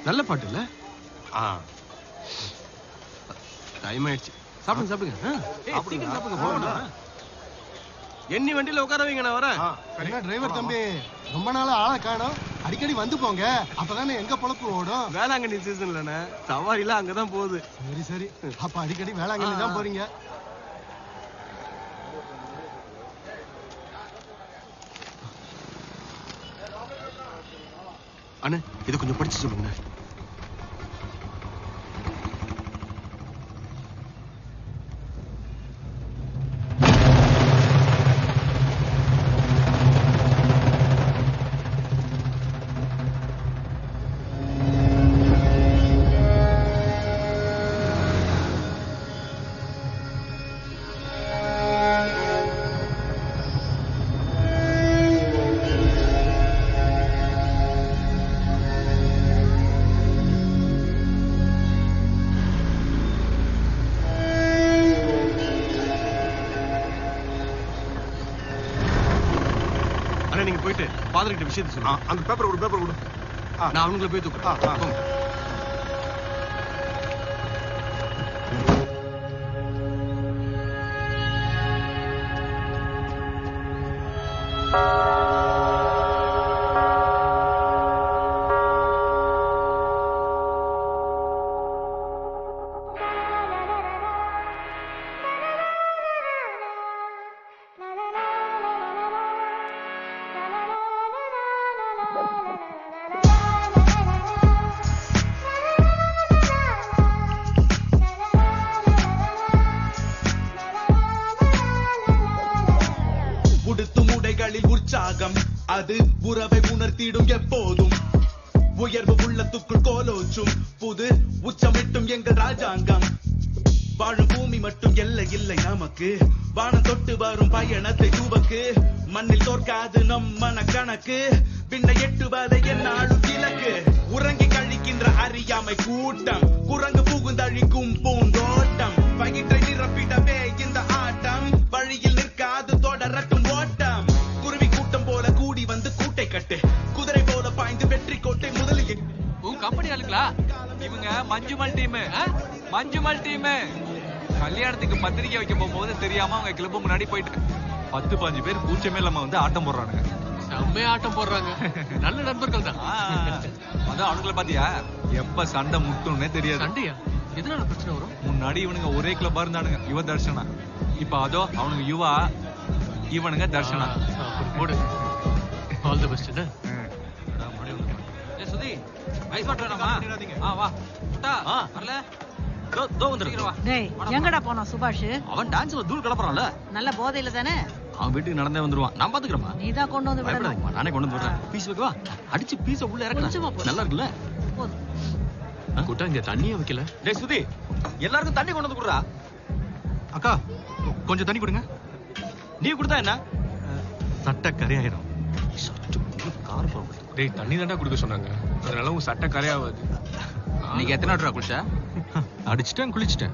நல்ல பாட்டு இல்ல? டைம் ஆயிடுச்சு. சாப்பிடுங்க சாப்பிடுங்க. எண்ணி வண்டியில உட்கார வைங்க, நான் வரேன். என்ன டிரைவர் தம்பி, ரொம்ப நாளா ஆளை காணோம். அடிக்கடி வந்து போங்க, அப்பதானே எங்க பொழப்பு ஓடும். வேளாங்கண்ணி சீசன்லண்ணே, சவாரிலாம் அங்கதான் போகுது. சரி சரி, அப்ப அடிக்கடி வேளாங்கண்ணி தான் போறீங்க. அண்ணே, இதை கொஞ்சம் படிச்சு சொல்லுங்க. நீங்க போயிட்டு ஃபாதர் கிட்ட விஷயத்தை சொல்லுங்க. அந்த பேப்பர் கொடு. நான் அவங்கள போய் தூக்குறேன். உற்சாகம் அது உறவை உணர்த்திடும் எப்போதும். உயர்வு உள்ளத்துக்குள் கோலோச்சும் புது உச்சமிட்டும் எங்கள் ராஜாங்கம். வாழும் பூமி மட்டும் எல்லை இல்லை நமக்கு. வானம் தொட்டு வரும் பயணத்தை துவக்கு. மண்ணில் தோற்காது நம் மனக்கணக்கு. பின்ன எட்டுவதை என்னாலும் இலக்கு. உறங்கி கழிக்கின்ற அறியாமை கூட்டம். குரங்கு புகுந்தழிக்கும் பூந்தோட்டம். வயிற்றை நிரப்பிடவே இந்த ஆட்டம். வழியில் நிற்காது தொடரட்டும் ஓட்டம். குருவி கூட்டம் போல கூடி வந்து கூட்டை கட்டு. குதிரை போல பாய்ந்து வெற்றி கோட்டை முதலில். உன் கம்பெனி ஆளுங்களா இவங்க? மஞ்சுமல் டீம். கல்யாணத்துக்கு பத்திரிக்கை வைக்க போகும்போது தெரியாம அவங்க கிளப் முன்னாடி போயிட்டு 10-15 பேர் பூச்சமே இல்லாம வந்து ஆட்டம் போடுறானுங்க. செம்மையா ஆட்டம் போடுறாங்க. நல்ல நண்பர்கள் தான். அதான் அவனுங்களை பாத்தியா, எப்ப சண்டை முட்டும்னே தெரியாது. சண்டையா? எதனால பிரச்சனை வரும்? முன்னாடி இவனுங்க ஒரே கிளப்பா இருந்தானுங்க, இவ தர்ஷனா. இப்ப அதோ அவனுங்க யுவா, இவனுங்க தர்ஷனா. போடு. All the best. சுதி ஐஸ் வாட்டர் வேணாமா? வா முட்டா வரல. எங்கடா போனா சுபாஷ்? அவன் டான்ஸ்ல தூள் கலப்பறான்ல. நல்ல போதையில தானே. அவன் வீட்டுக்கு நடந்தே வந்துருவான். நான் பாத்துக்கிறேன். நீதான் கொண்டு வந்து விடணும். நானே கொண்டு வந்து விடுறேன். பீஸ் வைக்கவா? அடிச்சு பீஸ உள்ள இறக்கலாம். நல்லா இருக்குல்ல? கூட்டா இங்க தண்ணியே வைக்கல. டேய் சுதி, எல்லாருக்கும் தண்ணி கொண்டு வந்து குடுறா. அக்கா கொஞ்சம் தண்ணி கொடுங்க. நீ கொடுத்தா என்ன? சட்டை கரையாயிரும். கார் போறது. டேய் தண்ணி தாண்டா குடுக்க சொன்னாங்க. அதனால உன் சட்டை கரையாவாது. நீங்க எத்தனை வாட்டரா குளிச்சா? அடிச்சிட்டேன், குளிச்சிட்டேன்.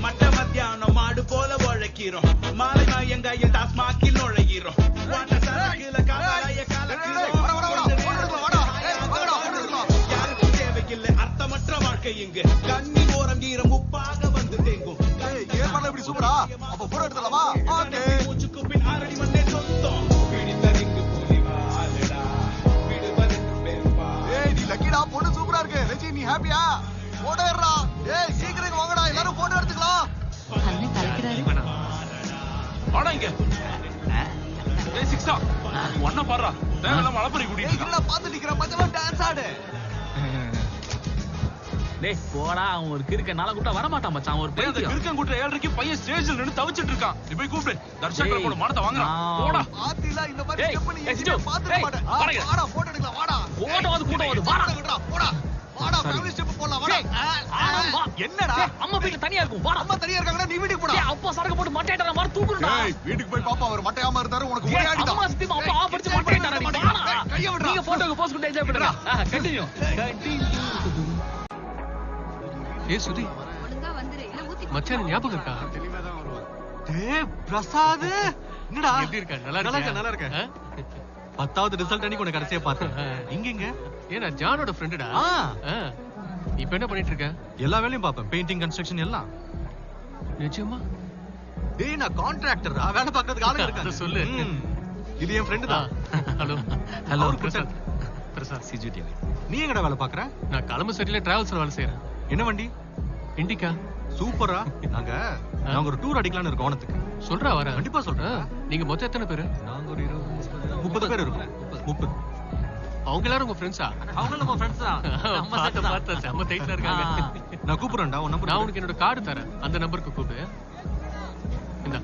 மட்ட மத்தியானம் மாடு போல உழைக்கிறோம். மாலை மாயங்காயில் டாஸ்மாகில் நுழைகிறோம். யாருக்கும் தேவையில்லை அர்த்தமற்ற வாழ்க்கை இங்கு. கண்ணி ஓரம் ஈரம் உப்பாக வந்து தேங்கும். மூச்சுக்கு பின் 6 அடி மண்ணே சொந்தம். பிடித்தறிந்து புலி வாழடா. விடுவதற்கு பெரும்பா. நீ லக்கிடா, பொண்ணு சூப்பரா இருக்கு. ரஜி நீ ஹாப்பியா? போட்டோ எடுறா. சீக்கிரம் வாங்கடா, எல்லாரும் போட்டோ எடுத்துக்கலாம். அண்ணே கலக்குறாரு. வாடா இங்க. டேய் சிக்ஸா, ஒண்ணா பாறா. தேவலாம் மலப்பரி குடி. என்னடா பாத்து நிக்கற மச்சமா டான்ஸ் ஆடு. டேய் போடா, அவன் ஒரு கிறுக்கனால கூட்ட வர மாட்டான் மச்சான். ஒரு பையன் கிறுக்கன் கூட்ட 7:30க்கு பையன் ஸ்டேஜ்ல நின்னு தவிச்சிட்டு இருக்கான். நீ போய் கூப்பிடு. தர்ஷகர போட மானத வாங்குறான். போடா. பாத்தில இந்த மாதிரி ஸ்டெப் பண்ணி பாத்து மாட்டேன். வாடா போட்டோ எடுக்கலாம். வாடா. போட்டோ வந்து வாடா. போடா. வாடா ஃபேமிலி ஸ்டெப் போடலாம். வாடா. என்னடா அம்மா வீட்ல தனியா இருக்கும். வாடா. அம்மா தனியா இருக்காங்கடா, நீ வீட்டுக்கு போடா. அப்பா சரக்கு போட்டு மட்டையடற மாதிரி தூக்குறடா. வீட்டுக்கு போய் பாப்பா அவர் மட்டையாம இருந்தாரு. உனக்கு ஒரே அடி தான். அம்மா சத்தியமா அப்பா படிச்சு மட்டையடற நீ. வாடா. கைய விடுடா. நீங்க போட்டோக்கு போஸ் பண்ணி என்ஜாய் பண்ணுங்க. கண்டினியூ. சுதி மச்சான் ஞாபகம் இருக்கா? டேய் பிரசாத், என்னடா எப்படி இருக்க? நல்லா இருக்க. 10வது ரிசல்ட் அன்னைக்கு உன்னை கடைசியா பார்த்தேன். இங்க ஏன்னா ஜானோட ஃப்ரெண்டுடா. இப்ப என்ன பண்ணிட்டு இருக்க? எல்லா வேலையும் பாப்பேன். பெயிண்டிங், கன்ஸ்ட்ரக்ஷன் எல்லாம். நிச்சயமா? டேய் நான் கான்ட்ராக்டர். வேலை பார்க்கிறதுக்கு ஆளு இருக்காங்க. அத சொல்லு. இது என் ஃப்ரெண்ட் தான். Hello. Hello Prasad. Prasad CGT. நீ எங்கடா வேலை பார்க்கற? நான் களமசட்டில டிராவல்ஸ்ல வேலை செய்றேன். என்ன வண்டி? இண்டிகா. சூப்பரா. நாங்க ஒரு டூர் அடிக்கலாம்னு இருக்கோம் ஓணத்துக்கு. சொல்றா வரேன். கண்டிப்பா சொல்றேன். நீங்க மொத்தம் எத்தனை பேரு? நாங்க ஒரு 30 பேர் இருக்கோம். 30. அவங்க எல்லாரும் உங்க ஃப்ரெண்ட்ஸா? அவங்க நம்ம ஃப்ரெண்ட்ஸ் தான். நம்ம செட் தான். பார்த்தா செம்ம டைட்ல இருக்காங்க. நான் கூப்பிடுறேன்டா. உன் நம்பர் நான் உனக்கு என்னோட கார்டு தரேன். அந்த நம்பருக்கு கூப்பிடு. இந்த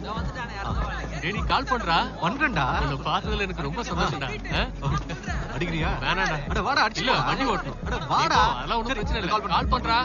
டேய் நீ கால் பண்றா. பண்றேன்டா. உன்னை பார்த்ததுல எனக்கு ரொம்ப சந்தோஷம்டா. அடிக்கிறியா? வேணாடா. அட வாடா அடிச்சு. இல்ல வண்டி ஓட்டணும். அட வாடா. அதெல்லாம் ஒண்ணும் பிரச்சனை இல்ல. கால் பண்றா.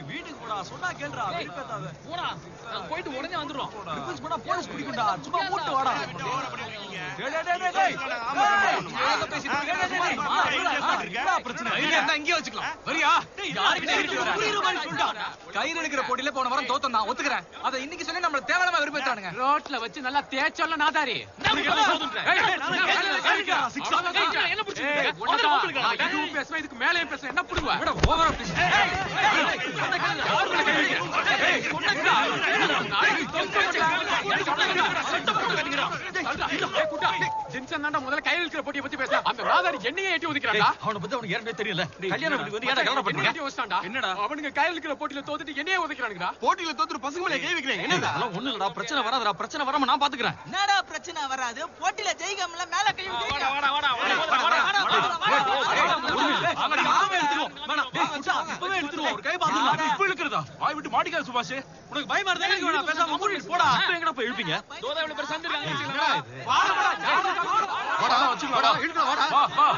வீட்டுக்கு போடா. சொன்னா கேளுடா. போடா. நான் போயிட்டு உடனே வந்துறோம். ரிப்போர்ட் பண்ணா போலீஸ் குடிக்கும்டா. சும்மா போட்டு வாடா. டேய். ஏதோ பேசிட்டு என்ன பிரச்சனை? ஐயா இங்கே வச்சுக்கலாம். வரியா? யாருக்கு கயிறு இழுக்கிற போட்டியில போன வாரம் தோத்தம் தான் ஒத்துக்கிறேன். அத இன்னைக்கு சொல்லி நம்மள தேவலமா விரும்பத்தானுங்க. ரோட்ல வச்சு நல்லா தேய்ச்சல்ல நாதாரி. என்ன இதுவும் பேசுவேன் இதுக்கு மேலேயும் பேசுவேன். என்ன புடுவா? ஓவரா பேசு. முதல்ல கையில் இருக்கிற போட்டியை பத்தி பேச அந்த நாதாரி என்னையே ஏற்றி ஒதுக்கிறான்டா. அவனை பத்தி அவனுக்கு ஏற்கனவே தெரியல. கல்யாணம் பண்ணி வந்து ஏடா கல்யாணம் பண்ணி என்னடா அவனுங்க கையில் இருக்கிற போட்டியில தோத்துட்டு என்னையே ஒதுக்கிறானுங்கடா. போட்டியில தோத்துட்டு பசங்க மேல கை வைக்கிறேன். என்னடா அதெல்லாம் ஒண்ணு இல்லடா. பிரச்சனை வராதடா. பிரச்சனை வராம நான் பாத்துக்கிறேன். என்னடா பிரச்சனை வராது? போட்டில ஜெயிக்காமல மேல கை வைக்க. ஒரு கை பாத்துடலாம். இப்ப இழுக்கிறதா? வாய் விட்டு மாட்டிக்காத சுபாஷ். உனக்கு பயமா இருந்தா எனக்கு வேணா பேசாம மூடிட்டு போடா. இப்ப எங்கடா போய் இழுப்பீங்க? தோதா இவ்வளவு பேர் சண்டை இருக்காங்க. வாடா வச்சுக்கடா. இழுக்கடா வாடா. வா.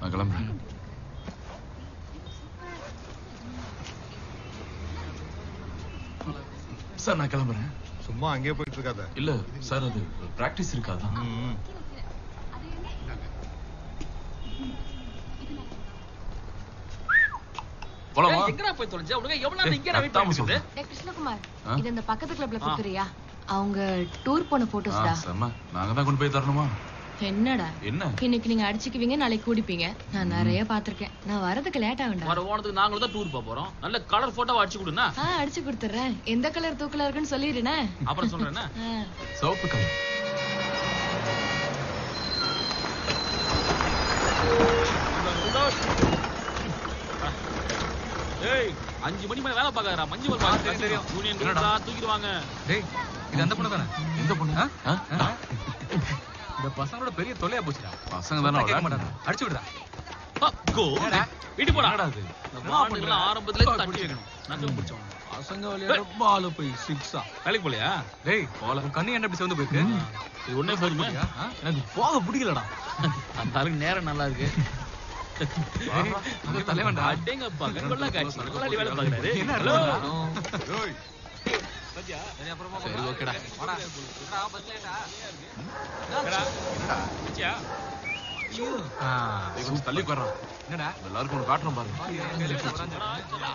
நான் கிளம்புறேன். சார் நான் கிளம்புறேன். சும்மா அங்கேயே போயிட்டு இருக்காத. இல்ல சார் அது பிராக்டிஸ் இருக்காதான். போலாமா? எங்கடா போய் தொலைஞ்ச? உனக்கு எவ்வளவு நேரம் இங்க வெயிட் பண்ணிட்டு டேய் கிருஷ்ணகுமார், இது இந்த பக்கத்து கிளப்ல குடுக்குறியா? அவங்க டூர் போன போட்டோஸ்டா. செம்ம. நாங்க தான் கொண்டு போய் தரணுமா? என்னடா என்ன? இன்னைக்கு நீங்க அடிச்சுக்குவீங்க, நாளைக்கு கூடிப்பீங்க. நான் நிறைய பாத்திருக்கேன். நான் வரதுக்கு லேட் ஆகும்டா. வர ஓணத்துக்கு நாங்களும் தான் டூர் போறோம். நல்ல கலர் போட்டோவா அடிச்சு கொடுனா. அடிச்சு கொடுத்துறேன். எந்த கலர் தூக்கலா இருக்குன்னு சொல்லிடுனே. அப்புறம் சொல்றேன்னா சிவப்பு கலர். ஏய் 5 மணி மேல வேலை பார்க்கறா. மஞ்சு வருவா. தெரியும். யூனியன் குரூப்டா தூக்கிடுவாங்க. டேய் இது அந்த பொண்ணு தானே? எந்த பொண்ணு? இந்த பசங்களோட பெரிய தொல்லையா போச்சுடா. பசங்க தானே கேட்க மாட்டாங்க. அடிச்சு விடுடா. கோ. வீட்டு போடா. என்னடா இது? மாடுல ஆரம்பத்துல தட்டி வைக்கணும். நக்கு பிடிச்சவங்க. பசங்க விளையாட பால் போய் 6 வேலைக்கு போலையா? டேய் உன் கண்ணு என்ன இப்படி சிவந்து போயிருக்கு? இது ஒண்ணே போதுமா? எனக்கு போக பிடிக்கலடா. அந்த ஆளுக்கு நேரம் நல்லா இருக்கு. அது தலைவன்டா. அடேங்கப்பா கண்கொள்ளா காட்சி. கொள்ளாடி வேலை பார்க்கறாரு. என்ன ஹலோ. ஏய் பத்தியா? சரி அப்புறமா சரி ஓகேடா. வாடா. என்னடா பஸ் லேட்டா? என்னடா? பத்தியா? கொஞ்சம் தள்ளி உட்கார்றான். என்னடா? எல்லாருக்கும் ஒன்று காட்டுறோம் பாருங்க.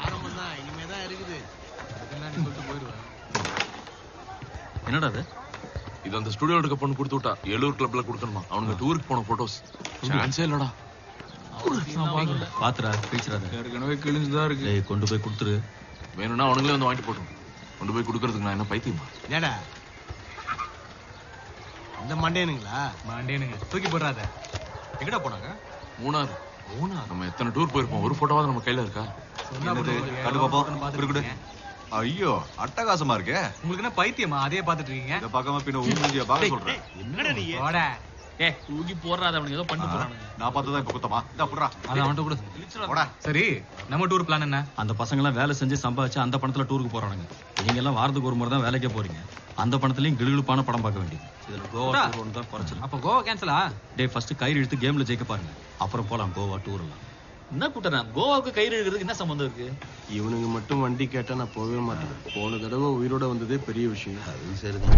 ஆரம்பம்தான், இனிமேதான் இருக்குது. என்னடா அது? இது அந்த ஸ்டுடியோல இருக்க பொண்ணு கொடுத்து விட்டா. ஏலூர் கிளப்ல கொடுக்கணுமா? அவனுங்க டூருக்கு போன போட்டோஸ். சான்ஸே இல்லடா. பாத்துடா பேசுறாரு. ஏற்கனவே கிழிஞ்சுதான் இருக்கு. டேய் கொண்டு போய் கொடுத்துரு. வேணும்னா அவனுங்களே வந்து வாங்கிட்டு போட்டோம். கொண்டு போய் கொடுக்கறதுக்கு நான் என்ன பைத்தியமா? ஏடா இந்த மண்டேனுங்களா? மாண்டேனுங்க தூக்கி போடுறாத. எங்கடா போனாங்க? மூணாறு. நம்ம எத்தனை டூர் போயிருப்போம்? ஒரு போட்டோவாவது நம்ம கையில இருக்கா? கட்டு பாப்போம். இருக்குடு. ஐயோ அட்டகாசமா இருக்கே. உங்களுக்கு என்ன பைத்தியமா? அதே பாத்துட்டு இருக்கீங்க. இந்த பக்கமா பின்ன ஊஞ்சிய பாக்க சொல்றேன். என்னடா நீ? போடா. ஏய் தூக்கி போடுறாத. அவனுக்கு ஏதோ பண்ணிட்டு போறானுங்க. நான் பார்த்ததான் இப்ப குத்தமா. இதா புடுறா. அத அவன்கிட்ட கொடு. போடா. சரி நம்ம டூர் பிளான் என்ன? அந்த பசங்க எல்லாம் வேலை செஞ்சு சம்பாதிச்சு அந்த பணத்துல டூருக்கு போறானுங்க. நீங்க எல்லாம் வாரத்துக்கு ஒரு முறை தான் வேலைக்கே போறீங்க. அந்த பணத்துலயும் கிளுகிழுப்பான படம் பார்க்க வேண்டியது. இதுல கோவா டூர் ஒன்று தான் குறைச்சிடும். அப்ப கோவா கேன்சலா? டே ஃபர்ஸ்ட் கயிறு இழுத்து கேம்ல ஜெயிக்க பாருங்க, அப்புறம் போலாம் கோவா டூர் எல்லாம். என்ன கூட்டறா? கோவாவுக்கு கயிறு இழுக்கிறதுக்கு என்ன சம்பந்தம் இருக்கு? இவனுங்க மட்டும் வண்டி கேட்டா நான் போகவே மாட்டேன். போன தடவை உயிரோட வந்ததே பெரிய விஷயம். அது சரிதான்.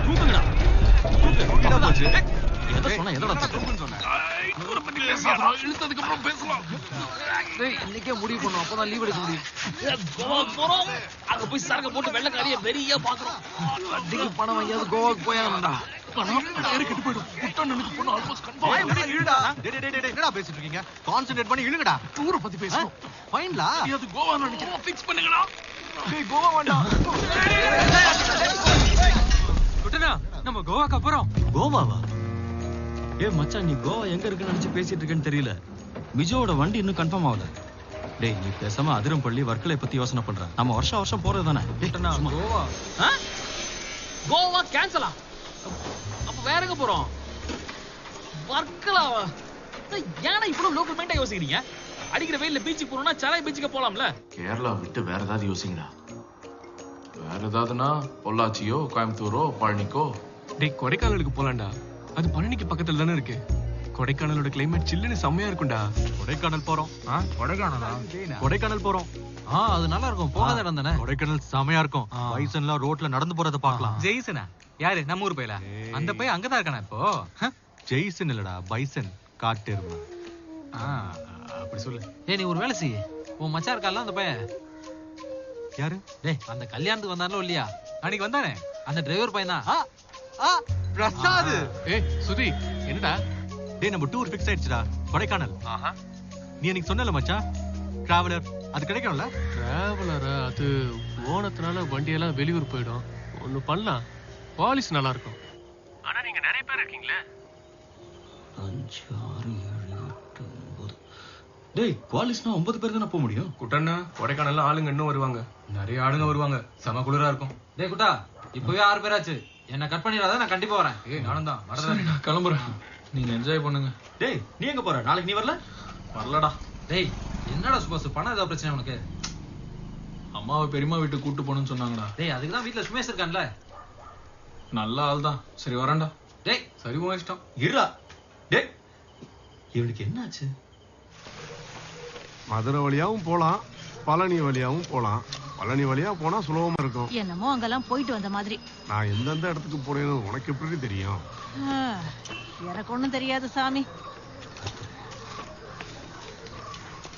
தூக்குங்கடா. என்ன போச்சு? எதை சொன்னா எதோட தூக்குன்னு சொன்னேன். இழுத்ததுக்கு அப்புறம் பேசலாம். டேய் இன்னைக்கே முடிவு பண்ணோம். அப்பதான் லீவ் எடுக்க முடியும். கோவா போறோம். அங்க போய் சரக்கு போட்டு வெள்ளை காலிய வெறியா பாக்குறோம். அடிக்கு பணம் வாங்கியாவது கோவாக்கு போயாங்கடா. கெட்டு போயிடும். குட்டனுக்கு பொண்ணு ஆல்மோஸ்ட் கன்ஃபார்ம். இழுடா. டேய் என்னடா பேசிட்டு இருக்கீங்க? கான்சென்ட்ரேட் பண்ணி இழுங்கடா. டூரை பத்தி பேசணும். ஃபைன்லா. அது கோவான்னு நினைக்கிறேன். ஃபிக்ஸ் பண்ணுங்கடா. டேய் கோவா வேண்டாம். குட்டனா நம்ம கோவாக்கு அப்புறம் கோவாவா? ஏ மச்சான், நீ கோவா எங்க இருக்குன்னு நினைச்சு பேசிட்டு இருக்கேன்னு தெரியல. மிஜோவோட வண்டி இன்னும் கன்ஃபார்ம் ஆகல. டேய் நீ பேசாம அதிரம்பள்ளி வர்க்கலை பத்தி யோசனை பண்ற. நம்ம வருஷம் போறது தானே. கோவா கோவா கேன்சலா? அப்ப வேற எங்க போறோம்? வர்க்கலாவா? ஏன்னா இவ்வளவு லோக்கல் மைண்டா யோசிக்கிறீங்க? அடிக்கிற வெயில்ல பீச்சுக்கு போறோம்னா சராய் பீச்சுக்கு போலாம்ல. கேரளா விட்டு வேற ஏதாவது யோசிங்கடா. வேற ஏதாவதுனா பொள்ளாச்சியோ கோயம்புத்தூரோ பழனிக்கோ. டேய் கொடைக்கானலுக்கு போலாம்டா. அது பழனிக்கு பக்கத்துல தானே இருக்கு. கொடைக்கானலோட கிளைமேட் சில்லுன்னு செம்மையா இருக்கும்டா. கொடைக்கானல் போறோம். கொடைக்கானலா? கொடைக்கானல் போறோம். அது நல்லா இருக்கும். போகாத இடம் தானே. கொடைக்கானல் செமையா இருக்கும். பைசன்லாம் ரோட்ல நடந்து போறத பார்க்கலாம். ஜெய்சனா? யாரு? நம்ம ஊர் பையல? அந்த பையன் அங்கதான் இருக்கானே இப்போ. ஜெய்சன் இல்லடா, பைசன். காட்டெருமை. அப்படி சொல்லு. ஏய் நீ ஒரு வேலை செய். உன் மச்சான் இருக்கான்ல அந்த பையன். யாரு? டேய் அந்த கல்யாணத்துக்கு வந்தானோ இல்லையா? அன்னைக்கு வந்தானே அந்த டிரைவர் பையன் தான். பிரசாத். ஏய் சுதி என்னடா? டேய் நம்ம டூர் ஃபிக்ஸ் ஆயிடுச்சுடா. கொடைக்கானல். நீ எனக்கு சொன்னல மச்சான், டிராவலர் அது கிடைக்கும்ல? டிராவலரா? அது ஓணத்தினால வண்டியெல்லாம் வெளியூர் போயிடும். ஒண்ணு பண்ணலாம். பாலிஸ் நல்லா இருக்கும். ஆனா நீங்க நிறைய பேர் இருக்கீங்களே. 5 6 7 8 9. டேய் பாலிஸ்னா 9 பேர் தானே போக முடியும். குட்டண்ணா கொடைக்கானல்ல ஆளுங்க இன்னும் வருவாங்க. நிறைய ஆளுங்க வருவாங்க. செம குளிரா இருக்கும். டேய் குட்டா இப்பவே 6 பேராச்சு. என்ன கட் பண்ணிடாத, நான் கண்டிப்பா வரேன். ஏய் நானும் தான் சரி, நான் கிளம்புறேன். நீங்க என்ஜாய் பண்ணுங்க. டேய் நீ எங்க போற? நாளைக்கு நீ வரல? வரலடா. டேய் என்னடா சுபாஷ், பணம் ஏதாவது பிரச்சனை உனக்கு? அம்மாவை பெரியம்மா வீட்டுக்கு கூட்டு போகணும்னு சொன்னாங்கடா. டேய் அதுக்கு தான் வீட்ல சுமேஷ் இருக்கான்ல. நல்ல ஆள் தான். சரி வரேன்டா. டேய் சரி உன் இஷ்டம். இருடா. டேய் இவனுக்கு என்னாச்சு? மதுரை வழியாவும் போலாம், பழனி வழியாவும் போலாம். பழனி வழியா போனா சுலபமா இருக்கும். என்னமோ அங்கெல்லாம் போயிட்டு வந்த மாதிரி. நான் எந்தெந்த இடத்துக்கு போறேன்னு உனக்கு எப்படி தெரியும்? எனக்கு ஒண்ணும் தெரியாது சாமி.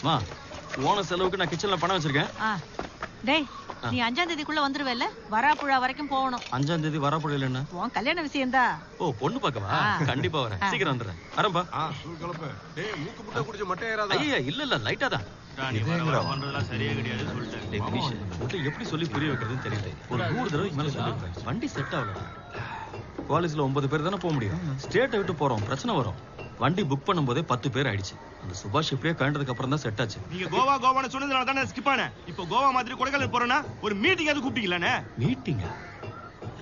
மா ஓன செலவுக்கு நான் கிச்சன்ல பணம் வச்சிருக்கேன். டேய் நீ 5ஆம் தேதிக்குள்ள வந்துருவேல? வராப்புழா வரைக்கும் போகணும். 5ஆம் தேதி வராப்புழல என்ன? உன் கல்யாண விஷயம்தான். ஓ பொண்ணு பார்க்கவா? கண்டிப்பா வரேன். சீக்கிரம் வந்துறேன். வரேன்பா. டேய் மூக்கு முட்டை குடிச்சு மட்டை ஏறாத. ஐயா இல்ல லைட்டா தான். நீ பண்றதெல்லாம் சரியா கிடையாது சொல்லிட்டேன். டேய் மனிஷ் முட்டை எப்படி சொல்லி புரிய வைக்கிறதுன்னு தெரியல. ஒரு 100 தடவை மேல சொல்லிருக்கேன். வண்டி செட் ஆகலடா. காலேஜ்ல 9 பேர் தானே போக முடியும். ஸ்டேட்டை விட்டு போறோம், பிரச்சனை வரும். வண்டி புக் பண்ணும்போதே 10 பேர் ஆயிடுச்சு. அந்த சுபாஷ் இப்படியே கண்டதுக்கு அப்புறம் தான் செட் ஆச்சு. நீங்க கோவான்னு சொன்னதுனால தானே ஸ்கிப் ஆனேன். இப்போ கோவா மாதிரி கொடைக்கானல் போறேன்னா ஒரு மீட்டிங் அது கூப்பிட்டீங்களானே? மீட்டிங்கா?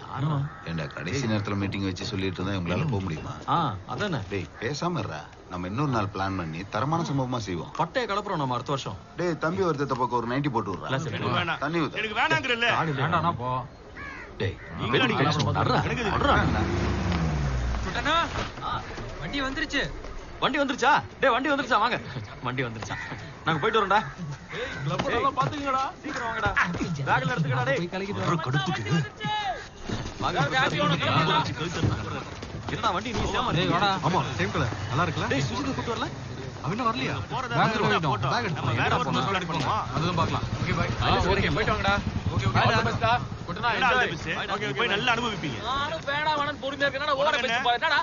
யாரா? ஏண்டா கடைசி நேரத்துல மீட்டிங் வச்சு சொல்லிட்டு இருந்தா உங்களால போக முடியுமா? அதானே. டேய் பேசாம இருடா. நம்ம இன்னொரு நாள் பிளான் பண்ணி தரமான சம்பவமா செய்வோம். பட்டைய கலப்புறோம் நம்ம அடுத்த வருஷம். டேய் தம்பி ஒருத்த பக்கம் ஒரு 90 போட்டு விடுறா. தண்ணி ஊத்து. எனக்கு வேணாங்கறல்ல. வேண்டாம்னா போ. டேய் நீங்க டென்ஷன் பண்றா. குட்டனா வண்டி வந்துருச்சு. வண்டி வந்துருச்சா? டேய் வண்டி வந்துருச்சா? வாங்க. வண்டி வந்துருச்சா? நாங்க போயிட்டு வரோம்டா. ஏய் கிளப் எல்லாம் பாத்துங்கடா. சீக்கிரம் வாங்கடா. பேக்ல எடுத்துக்கடா டேய். போய் கலக்கிட்டு ஒரு கடுப்புக்கு. வாங்க ஹாப்பியோட என்னடா வண்டி நீ சேமா டேய் வாடா. ஆமா சேம் கலர். நல்லா இருக்குல? டேய் சுஜித் கூட்டி வரல? அவன வரலையா? பேக் எடுத்து நம்ம வேற போறோம் சொல்ல எடுக்கணுமா? அதுதான் பார்க்கலாம். Okay bye. ஓகே போயிட்டு வாங்கடா. Okay okay. All the best டா. குட்டனா என்ஜாய். ஓகே போய் நல்லா அனுபவிப்பீங்க. நானும் வேணா வேணான்னு பொறுமையா இருக்கேனா ஓட பேசி பாரு. என்னடா?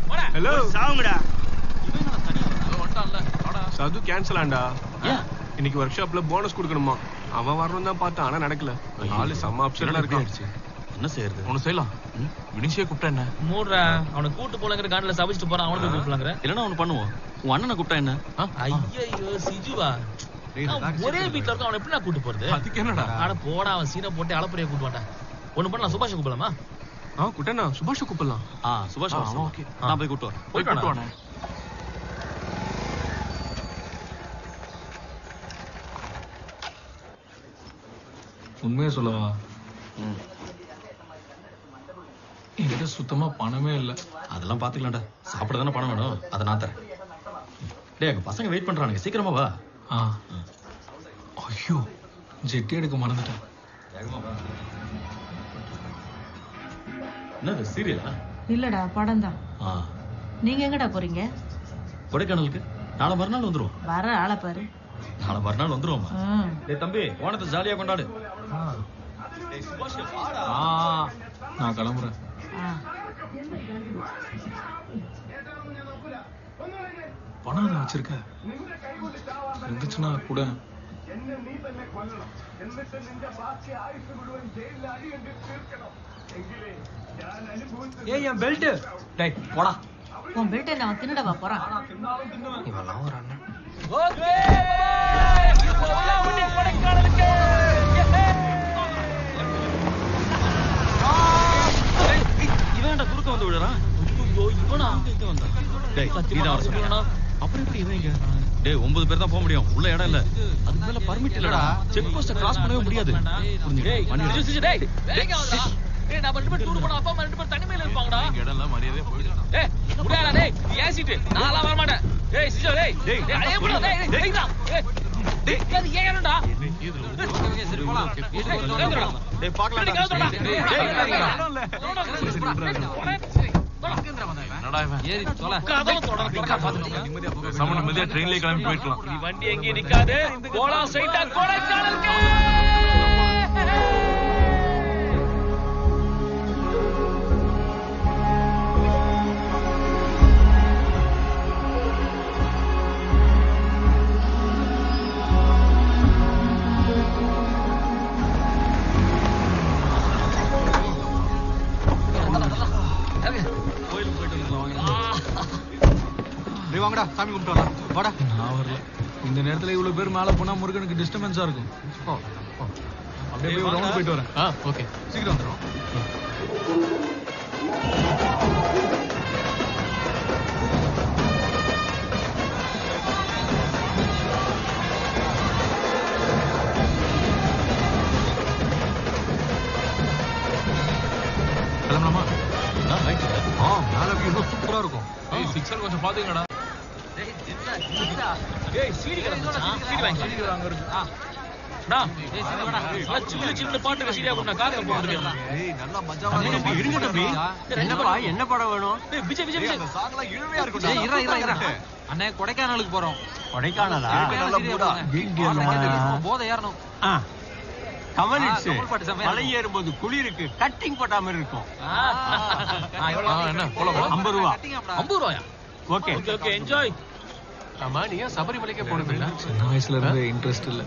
வாடா. ஹலோ சாவுங்கடா. சது கேன்சல் ஆண்டா. இன்னைக்கு ஒர்க் ஷாப்ல போனஸ் கொடுக்கணுமா? அவன் வரணும் தான் பார்த்தா ஆனா நடக்கல. ஆளு செம்ம அப்செட்ல இருக்கான். என்ன செய்யறது? ஒன்னு செய்யலாம். வினிஷியே கூப்பிட்டா என்ன? மூடுறா. அவனை கூட்டு போலங்கற காண்டல சபிச்சிட்டு போறான். அவனை போய் கூப்பிடலாங்கற. இல்லனா அவன பண்ணுவோம். உன் அண்ணனை கூப்பிட்டா என்ன? ஐயோ சிஜுவா. ஒரே வீட்ல இருக்க அவனை எப்படி நான் கூட்டி போறது? அதுக்கு என்னடா? அட போடா அவன் சீனை போட்டு அளப்பறைய கூட்டி வாடா. ஒண்ணு பண்ணலாம் சுபாஷ் கூப்பிடலாமா? குட்டனா சுபாஷ் கூப்பிடலாம். சுபாஷ் ஓகே. நான் போய் கூட்டி வரேன். போயிட்டு வாடா. உண்மையை சொல்லவா? என்கிட்ட சுத்தமா பணமே இல்லை. அதெல்லாம் பாத்துக்கலாம்டா. சாப்பிட தானே பணம் வேணும். அதை நான் தரேன். டேய் அங்க பசங்க வெயிட் பண்றானுங்க. சீக்கிரமா வா. ஐயோ ஜெட்டி எடுக்க மறந்துட்டேன். என்னது சீரியலா? இல்லடா படம் தான். நீங்க எங்கடா போறீங்க? கொடைக்கானலுக்கு. நாளை மறுநாள் வந்துருவோம். வர ஆளை பாரு. நாளை மறுநாள் வந்துருவோமா? டேய் தம்பி ஓணத்தை ஜாலியா கொண்டாடு. நான் கிளம்புறேன். பணம் நான் வச்சிருக்க இருந்துச்சுன்னா கூட. ஏய் என் பெல்ட். டேய் போடா. உன் பெல்ட் என்ன அவன் தின்னடவா போறான்? இவெல்லாம் ஒரு அண்ணன். ஓகே போலாம் வண்டி கொடைக்கானலுக்கு. இவன்டா குறுக்க வந்து விடுறான். ஐயோ இவனா இங்க வந்தா. டேய் நீதான் வர சொன்னா. அப்புறம் எப்படி இவங்க? டேய் 9 பேர் தான் போக முடியும். உள்ள இடம் இல்ல. அதுக்கு மேல பர்மிட் இல்லடா. செக் போஸ்ட் கிராஸ் பண்ணவே முடியாது. டேய் டேய் வேகமா வாடா. டேய் நான் ரெண்டு பேர் டூர் போனா அப்பா அம்மா ரெண்டு பேர் தனிமையில இருப்பாங்கடா. இடம்லாம் மரியாதையா போயிடு. டேய் முடியாடா டேய். நீ ஏசிட்டு நான்லாம் வர மாட்டேன். டேய் சிஜோ டேய். டேய் அடே போடா டேய் டேய்டா. டேய் அது ஏறடா. சரி போலாம். டேய் பார்க்கலாம். என்னடா இவன்? ஏறி தொலை. கதவு தொடர்ந்து பாத்துட்டு நிம்மதியா போக. நம்ம நிம்மதியா ட்ரெயின்லயே கிளம்பி போயிடலாம். நீ வண்டி எங்கேயும் நிக்காது. போலாம் ஸ்ட்ரைட்டா கொடைக்கானலுக்கு. வாங்கடா சாமி கும்பிட்டு வரலாம். வாடா. நான் வரல. இந்த நேரத்துல இவ்வளவு பேர் மேல போனா முருகனுக்கு டிஸ்டர்பன்ஸா இருக்கும். அப்படியே போய் ரவுண்ட் போயிட்டு வரேன். ஓகே சீக்கிரம் வந்துடும். கிளம்பலாமா? மேல வியூ சூப்பரா இருக்கும். சிக்ஸர் கொஞ்சம் பாத்துங்கடா. டேய் சீடி கடை சீடி வாங்கி அங்க இருக்கு. பாட்டு சீரியா பண்ண காக்க போறேன். ஏய் நல்லா மஜாவா இருங்க தம்பி. என்ன படம் வேணும்? விஜய் விஜய் விஜய். அந்த சாங்லாம் இழுவையா இருக்கும். ஏய் இறா. அண்ணே கொடைக்கானலுக்கு போறோம். கொடைக்கானலா? நல்ல மூடா. போத ஏறணும். கமலிட்ஸ் மலை ஏறும்போது குளிருக்கு கட்டிங் போட்ட மாதிரி இருக்கும். என்ன போலாம் 50 ரூபா. 50 ரூபாயா? Okay okay enjoy. ஆமா நீ ஏன் சபரிமலைக்கே போனதில்ல? சின்ன வயசுல இருந்து இன்ட்ரெஸ்ட் இல்ல.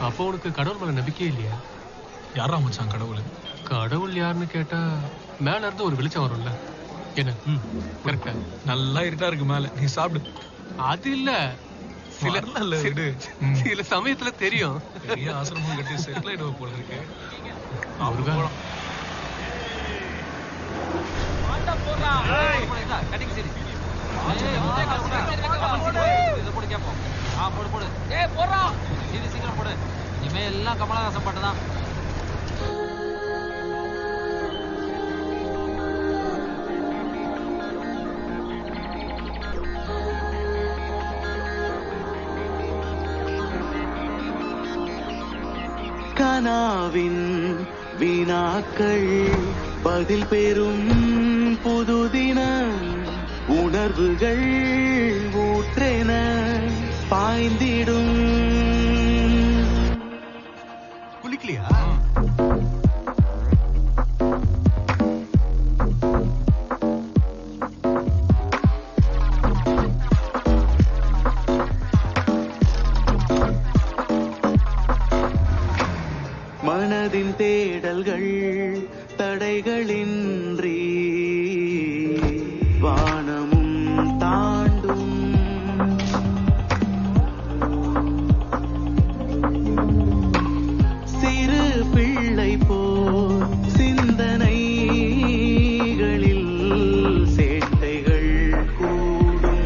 அப்போ உனக்கு கடவுள் மேல நம்பிக்கையே இல்லையா? யாரா மச்சான் கடவுள்? கடவுள் யாருன்னு கேட்டா மேல இருந்து ஒரு வெளிச்சம் வரும்ல. என்ன கரெக்டா? நல்லா இருட்டா இருக்கு மேல. நீ சாப்பிடு. அது இல்ல, சில சமயத்துல தெரியும். பெரிய ஆசிரமம் கட்டி செட்டில் ஆயிடுவ போல இருக்கு. இனிமே எல்லாம் கமலஹாசன் பாட்டுதான். கனாவின் வினாக்கள் பதில் பெறும் புதுதினம் உணர்வுகள் ஊற்றென பாய்ந்திடும். குளிக்கலையா? மனதின் தேடல்கள் தடைகளின்றி வானமும் தாண்டும். சிறு பிள்ளை போல் சிந்தனைகளில் சேட்டைகள் கூடும்.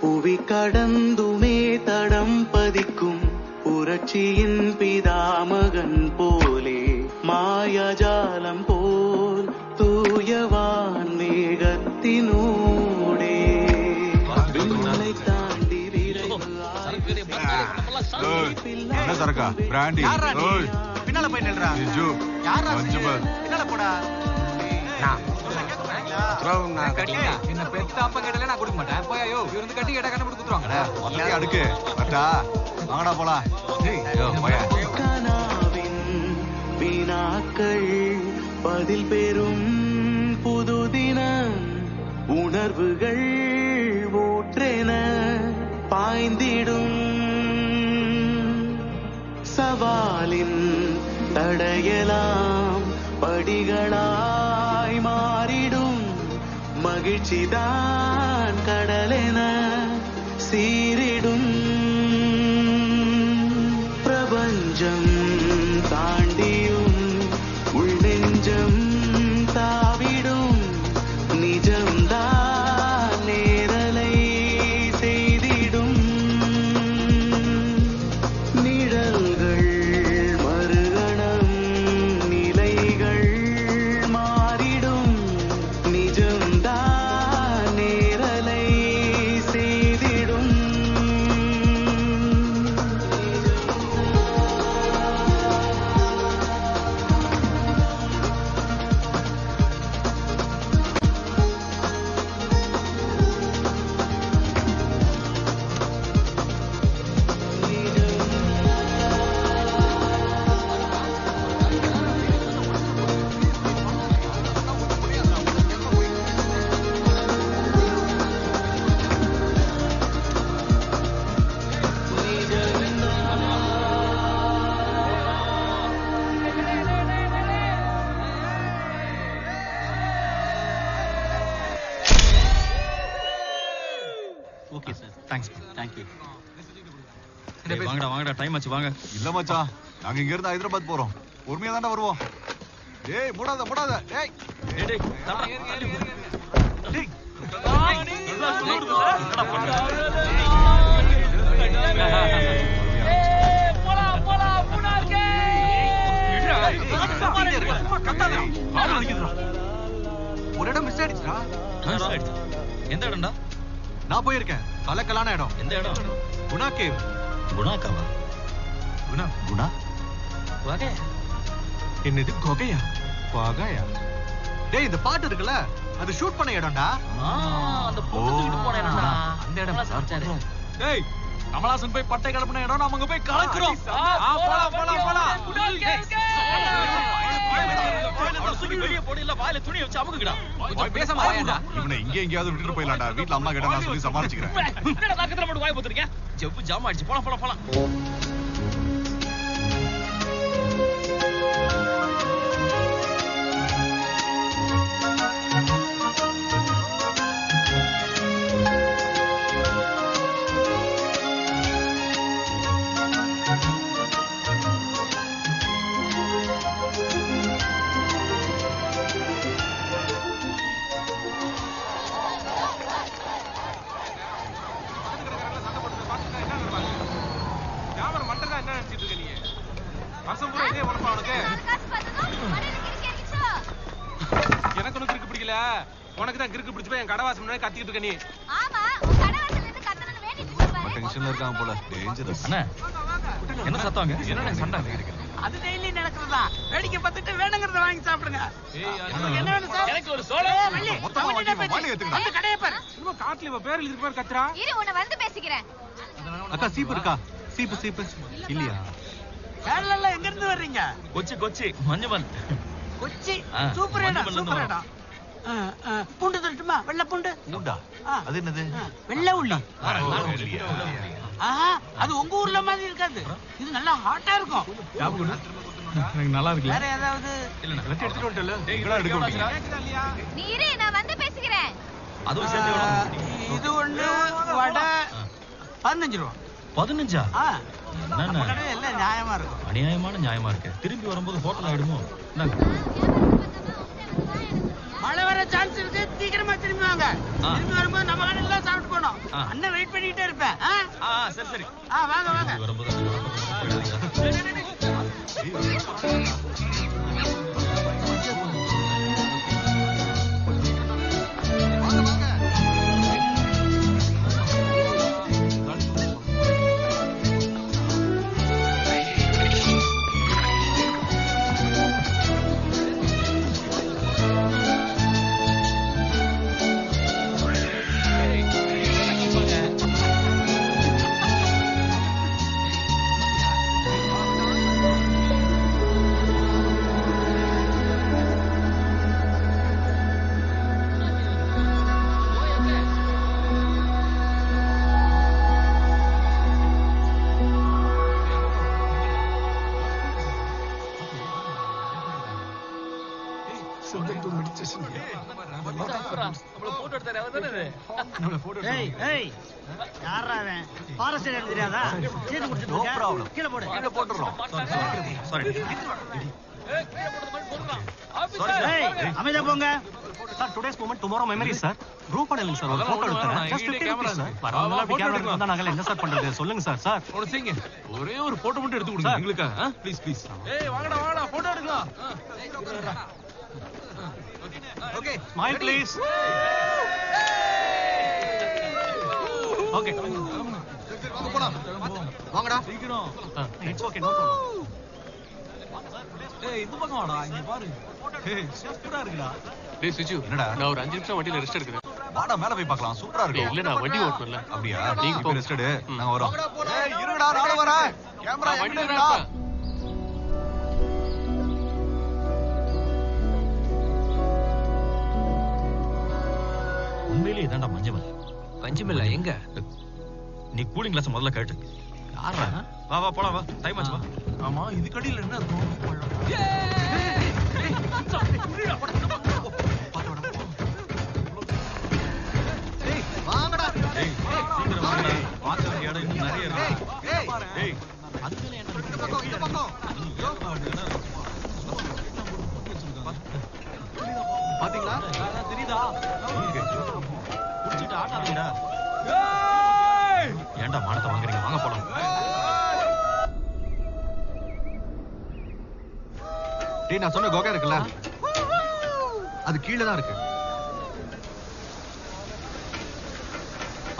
புவி கடந்துமே தடம் பதிக்கும் புரட்சியின் பிதாமகன் போலே மாயாஜாலம் போல் தூயவான் மேகத்தினூடே விண்ணை தாண்டி என்ன சரக்கா பிராண்டி பின்னால போய் நில்றா. பின்னால போடா. என்ன பெத்த அப்ப கேட்டாலே நான் கொடுக்க மாட்டேன். போயோ இருந்து கட்டி கேட்டா கண்ணு கொடுத்துருவாங்க. அடுக்கு அட்டா வாங்கடா போலாம். கனாவின் வினாக்கள் பதில் பெறும் புதுதினம் உணர்வுகள் ஊற்றென பாய்ந்திடும். சவாலின் தடையலாம் படிகளாய் மாறிடும். மகிழ்ச்சிதான் கடலென சீரிடும். பிரபஞ்சம் தாண்டியும் உள்நெஞ்சம் தாவிடும். நிஜம்தான் நேரலை செய்திடும். நிழல்கள் மறுகணம் நிலைகள் மாறிடும். நிஜம்தான் நேரலை செய்திடும். Okay sir thanks thank you. வாங்கடா வாங்கடா டைம் ஆச்சு வாங்க. இல்ல மச்சான் நாங்க இங்க இருந்து ஹைதராபாத் போறோம். பொறுமையா தானே வருவோம். டேய் மூடாத மூடாத. டேய் டேய் டேய் தள்ளா டேய் என்னடா பண்ற? போடா போடா புனார்கே. ஒரு இடம் மிஸ் ஆயிடுச்சுடா. எந்த இடம்டா? நான் போயிருக்கேன். கலக்கலான இடம். எந்த இடம்? குணா கேவ். குணாக்காவா? குணா குணா வாங்க. என்னது கொகையா? கொகையா? டேய் இந்த பாட்டு இருக்குல்ல அது ஷூட் பண்ண இடம்டா. அந்த பொண்ணுக்கு போன இடம்டா. அந்த இடம் சார். டேய் கமலாசன் போய் பட்டை கிளப்பின இடம் நாம அங்க போய் கலக்குறோம். போலாம் போலாம் போலாம். வெளிய போடில வாயில துணி வச்சு அமுக்குடா. கொஞ்சம் பேசாம வாயேடா. இவனை இங்க எங்கயாவது விட்டுட்டு போயிடலாம்டா. வீட்ல அம்மா கிட்ட நான் சொல்லி சமாளிச்சுக்கிறேன். என்னடா பக்கத்துல போட்டு வாய் போட்டுறீங்க? செப்பு ஜாம் ஆயிடுச்சு. போலாம் போலாம் போலாம். எனக்கு ஒண்ணு கிறுக்கு பிடிக்கல. உனக்கு தான் கிறுக்கு பிடிச்சு போய் என் கடவாசம் முன்னாடி கத்திக்கிட்டு இருக்க நீ. ஆமா உன் கடவாசல்ல இருந்து கத்தனன்னு வேண்டிட்டு இருப்பாரு. டென்ஷன்ல இருக்கான் போல. டேஞ்சரஸ். அண்ணா என்ன சத்தம்ங்க? என்னடா சண்டை? அது டெய்லி நடக்கிறதா. வேடிக்கை பார்த்துட்டு வேணுங்கிறத வாங்கி சாப்பிடுங்க. என்ன வேணும் சார்? எனக்கு ஒரு சோள வள்ளி மொத்தமா வாங்கி வாங்கி ஏத்துக்கடா. அந்த கடையை பாரு. இவன் காட்டுல இவ பேர் எழுதி பேர் கத்துறா. இரு உன்னை வந்து பேசிக்கிறேன். அக்கா சீப்பு இருக்கா? சீப்பு சீப்பு இல்லையா? கேரளால எங்க இருந்து வர்றீங்க? கொச்சி கொச்சி மஞ்சள். கொச்சி ஆ, சூப்பர் இடம் மஞ்சள் சூப்பர் இடம். பூண்டு தட்டுமா? வெள்ளை பூண்டு. பூண்டா? அது என்னது? வெள்ளை உள்ளி. ஆஹா அது உங்க ஊர்ல மாதிரி இருக்காது. இது நல்லா ஹாட்டா இருக்கும். எனக்கு நல்லா இருக்குல்ல? வேற ஏதாவது? இல்லண்ணா வெட்டி எடுத்துட்டு வந்துட்டல. நீங்களா எடுக்க மாட்டீங்க. நீ இரு நான் வந்து பேசிக்கிறேன். அதுவும் சேர்த்து எவ்வளவு? இது ஒண்ணு வடை 15 ரூபா. 15ஆ? நம்ம கடை எல்லாம் நியாயமா இருக்கும். அநியாயமான நியாயமா இருக்கு. திரும்பி வரும்போது ஹோட்டல் ஆயிடுமோ? மழை வர சான்ஸ் இருக்கு. சீக்கிரமா திரும்பி வாங்க. திரும்பி வரும்போது நம்ம கடையில தான் சாப்பிட்டு போனோம். அண்ணன் வெயிட் பண்ணிட்டே இருப்பேன். சரி சரி. வாங்க வாங்க. வரும்போது அமைதியா போங்க. Sir, today's moment, tomorrow memories, sir. Group பண்ணலங்க சார். ஒரு போட்டோ எடுத்தேன். Just 50 rupees sir. பரவாயில்ல அப்படி கேமரா எடுத்தா நாங்க என்ன சார் பண்றது? சொல்லுங்க சார். சார் ஒன்னு செய்யுங்க. ஒரே ஒரு போட்டோ மட்டும் எடுத்து கொடுங்க எங்களுக்கு. Please please. வாங்கடா வாங்கடா போட்டோ எடுங்க. Okay smile please. ஓகே போலாம். வாங்கடா. சீக்கிரம். It's okay no problem. இந்த பக்கம் வாடா. இங்க பாரு. சூப்பரா இருக்குடா. டேய் சிஜு என்னடா? நான் ஒரு 5 நிமிஷம் வண்டியில ரெஸ்ட் எடுக்கிறேன். வாடா மேல போய் பார்க்கலாம். சூப்பரா இருக்கு. இல்லடா வண்டி ஓட்டணும்ல. அப்படியா? நீங்க நீங்க ரெஸ்ட் எடு. நாங்க வரோம். ஏய் இருடா நாளை வரேன். கேமரா வண்டியில எங்கடா? உண்மையிலேயே இதான்டா மஞ்சள். பஞ்சமில்ல எங்க? நீ கூலிங் கிளாஸ் முதல்ல கேட்டு. யாரா? வா வா போலாம் வா. டைம் ஆச்சு வா. ஆமா இது கடியில என்ன இருக்கும்? வாங்கடா. சீக்கிரம் பாத்தீங்களா தெரியுதா குடிச்சிட்டு ஆட்டாதீங்கடா ஏன்டா மானத்தை வாங்குறீங்க வாங்க போலாம் டேய் நான் சொன்ன கோகா இருக்குல்ல அது கீழே தான் இருக்கு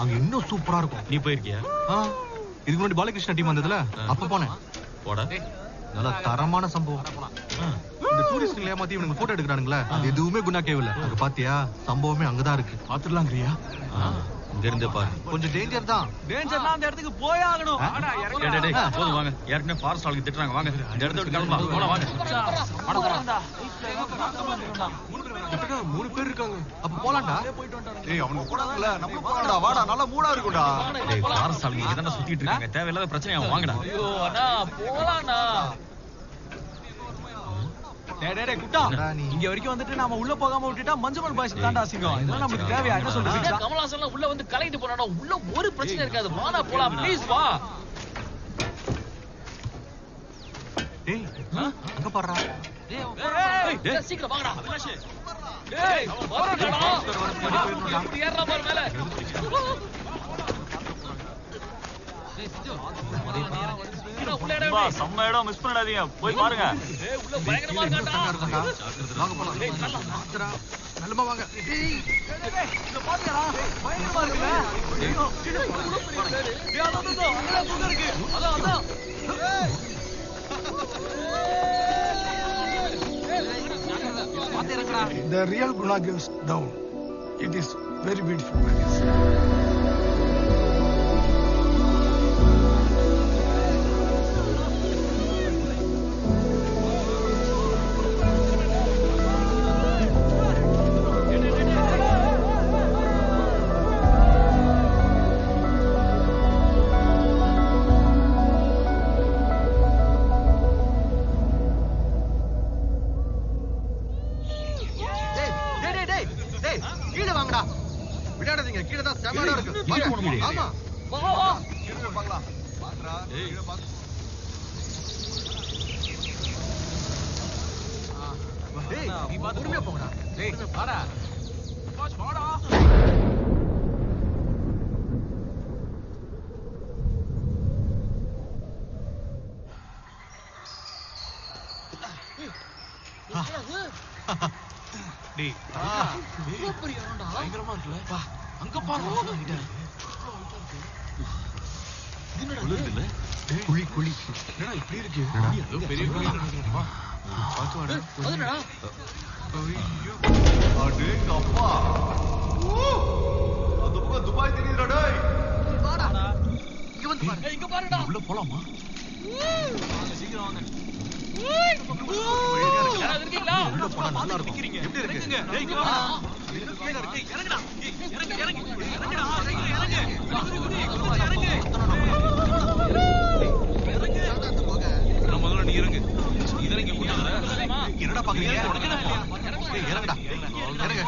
அங்க இன்னும் சூப்பரா இருக்கும் நீ போயிருக்கியா இதுக்கு முன்னாடி பாலகிருஷ்ணா டீம் வந்ததுல அப்ப போனேன் போடா நல்ல தரமான சம்பவம் இந்த டூரிஸ்ட்களை ஏமாத்தி இவனுக்கு போட்டோ எடுக்கிறானுங்களே அது எதுவுமே குணா கேவல அங்க பாத்தியா சம்பவமே அங்கதான் இருக்கு பாத்துடலாங்கிறியா இங்க இருந்து பாரு கொஞ்சம் டேஞ்சர் தான் டேஞ்சர்னா அந்த இடத்துக்கு போய் ஆகணும் போதும் வாங்க ஏற்கனவே ஃபாரஸ்ட் ஆளுக்கு திட்டுறாங்க வாங்க இந்த இடத்த விட்டு கிளம்பலாம் போலாம் வாங்க கிட்டத்தட்ட 3 பேர் இருக்காங்க அப்ப போலாம்டா ஏய் அவனுக்கு போடாதல நம்ம போலாம்டா வாடா நல்ல மூடா இருக்குடா டேய் ஃபாரஸ்ட் ஆளுங்க இங்க தான சுத்திட்டு இருக்காங்க தேவையில்லாத பிரச்சனை வாங்கடா ஐயோ அண்ணா போலாம்டா டேய் குட்டா இங்க வரைக்கும் வந்துட்டு நாம உள்ள போகாம விட்டுட்டா மஞ்சள் பாய்ஸ் தாண்டா அசிங்கம் இதெல்லாம் நமக்கு தேவையா என்ன சொல்றீங்க கமலாசன்லாம் உள்ள வந்து கலக்கிட்டு போறானோ உள்ள ஒரு பிரச்சனை இருக்காது வாடா போலாம் ப்ளீஸ் வா டேய் அங்க பாறா டேய் சீக்கிரம் வாங்கடா டேய் வரடா இப்படி ஏறலாம் பாரு மேல செம்ம இடம் மிஸ் பண்ணிடாதீங்க போய் பாருங்க உள்ள பயங்கரமா இருக்காடா வாங்க போலாம் நல்லமா வாங்க டேய் இத பாத்தியாடா பயங்கரமா இருக்குல டேய் அதோ அங்க குங்க இருக்கு அதான் The real Guna goes down. It is very beautiful place. கீழே வாங்கடா விடாதீங்க கீழே தான் செமடா இருக்கு வாங்க ஆமா வா வா கீழே பார்க்கலாம் வாங்கடா கீழே பாத்து டேய் நீ பொறுமையா போங்கடா டேய் வாடா வாடா டேய் பயங்கரமா இருக்குல வா அங்க பாரு குழி குழி என்னடா இப்படி இருக்கு ஏதோ பெரிய குழி வா பாத்து வாடா அதுடா ஐயோ அடே கப்பா அது பக்கம் துபாய் தெரியுதுடா டேய் வாடா இங்க வந்து பாரு இங்க பாருடா உள்ள போலாமா சீக்கிரம் வாங்க இருக்கீங்களா உள்ள போனா நல்லா இருக்கும் எப்படி இருக்கு டேய் இங்க வா கீழ இருக்கு இறங்குடா இறங்குடா முதல்ல நீ இறங்கு இறங்கி கூட்டாத என்னடா பாக்குறீங்க டேய் இறங்குடா இறங்கு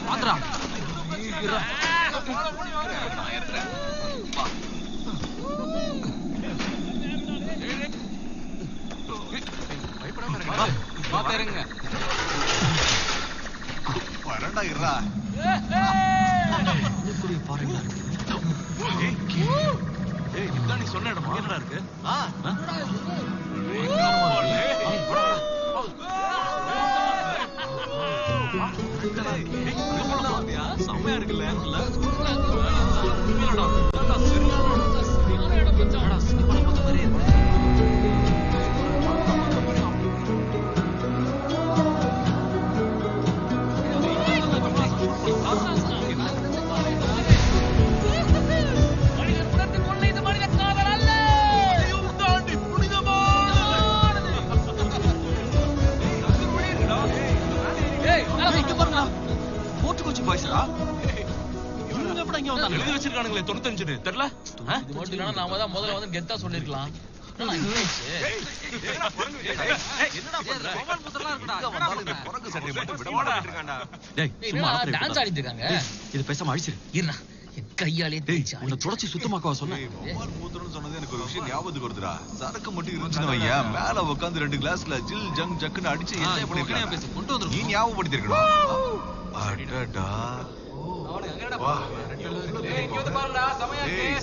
பாத்துடா பாத்துறங்க வரடா இருடா இப்படி பாருங்க ஏய் இதான் நீ சொன்ன இடம் என்னடா இருக்கு செம்மையா இருக்குல்ல எழுதி வச்சிருக்கானுங்களே 95 தெரியல இது மட்டும் இல்லனா நாம தான் முதல்ல வந்து கெத்தா சொல்லிருக்கலாம் டான்ஸ் ஆடிட்டு இருக்காங்க. இது பேசாம அழிச்சிரு. இருண்ணா, கையாலே உன்னை தொடச்சி சுத்தமாக்கவா சொன்ன? சொன்னது எனக்கு ஒரு விஷயம் ஞாபகத்துக்கு வருதுடா. சரக்கு மட்டும் இருந்துச்சுன்னு வையேன், மேல உட்காந்து 2 கிளாஸ்ல ஜில் ஜங் ஜக்குன்னு அடிச்சு என்ஜாய் பண்ணிருக்காங்க. நீ ஞாபகப்படுத்தி இருக்கணும். அடடா,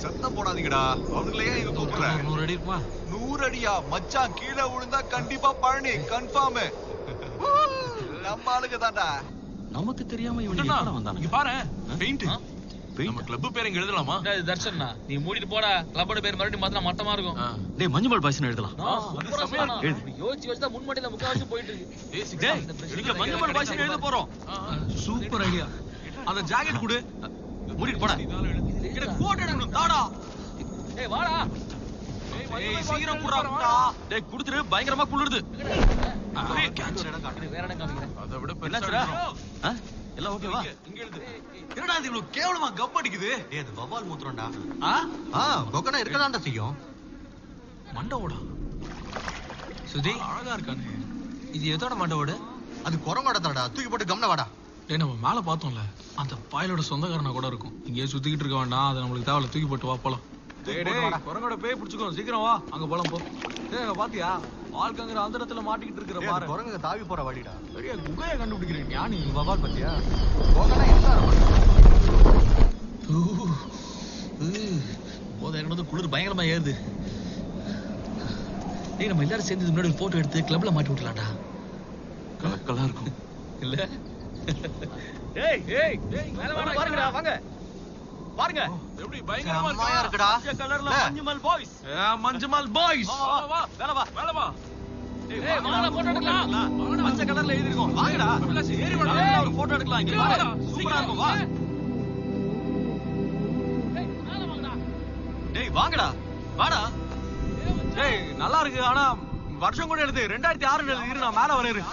சத்தம் போடாதீங்கடா. அவனுங்களே இங்க கூப்பிடுற. 100 அடி இருக்குமா? 100 அடியா மச்சான்? கீழே விழுந்தா கண்டிப்பா பழனி கன்ஃபார்ம். நம்ம ஆளுங்க தான்டா. நமக்கு தெரியாம இவன் வந்தானே. இங்க பாரு, பெயிண்ட். நம்ம கிளப் பேர் இங்க எழுதலாமா? டேய் தர்ஷனா, நீ மூடிட்டு போடா. கிளப்போட பேர் மறுபடியும் மாத்தினா மட்டமா இருக்கும். டேய் மஞ்சுமல் பாய்ஸ்னு எழுதலாம். யோசிச்சு வச்சா முன்மடியில முக்காவாசி போயிட்டு இருக்கு. டேய் இங்க மஞ்சுமல் பாய்ஸ்னு எழுத போறோம். Super idea. அந்த ஜாக்கெட் குடு. மூடிட்டு போடா. எனக்கு போட்டோ எடுக்கணும் தாடா. டேய் வாடா. ஏய் சீக்கிரம் குடுறா. டேய் குடுத்துரு, பயங்கரமா குளிருது. வேற இடம் காமிக்கிறேன். அதை விட என்னாச்சுடா? எல்லாம் ஓகேவா? இங்க எழுது. என்னடா இது இவ்வளவு கேவலமா கப் அடிக்குது? டேய் அது வவால் மூத்திரம்டா. கொக்கனா இருக்கதான்டா செய்யும். மண்டவோட சுதி அழகா இருக்கானே. இது எதோட மண்டவோட? அது குரங்கோட தாடா. தூக்கி போட்டு கம்ன வாடா. டேய் நம்ம மேல பார்த்தோம்ல, அந்த பாயலோட சொந்தக்காரனா கூட இருக்கும். இங்கே சுத்திக்கிட்டு இருக்க வேண்டாம். அது நம்மளுக்கு தேவையில்ல. தூக்கி போட்டு வா போலாம். டேய் குரங்கோட பேய் பிடிச்சுக்கோ. சீக்கிரம் வா, அங்க போலாம் போ. டேய் பாத்தியா, ஆள்கங்கற அந்த இடத்துல மாட்டிக்கிட்டு இருக்கற பாரு. குரங்க தாவி போற வழிடா. பெரிய குகையை கண்டுபிடிக்கிறேன் ஞானி. வவால் பத்தியா? கொக்கனா இருந்தா போத என்னது குளிர் பயங்கரமா ஏறுது. டேய் நம்ம எல்லாரும் சேர்ந்து முன்னாடி ஒரு போட்டோ எடுத்து கிளப்ல மாட்டி விடலாம்டா. கலக்கலா இருக்கும் இல்ல? டேய் டேய் மேல வாங்க பாருங்கடா. வாங்க பாருங்க, எப்படி பயங்கரமா இருக்குடா. பச்சை கலர்ல மஞ்சுமல் பாய்ஸ். மஞ்சுமல் பாய்ஸ். வா வா மேல வா மேல வா. டேய் வாங்க போட்டோ எடுக்கலாம். பச்சை கலர்ல எழுதி இருக்கோம். வாங்கடா. ஏறி வாடா, ஒரு போட்டோ எடுக்கலாம். இங்க வா. சூப்பரா இருக்கும். வா. டேய் மேல வாங்கடா. டேய் வாங்கடா. வாடா. டேய் நல்லா இருக்கு. ஆனா வருஷம் கூட எழுது 2006 எழுது. இரு நான் மேல வரேன்.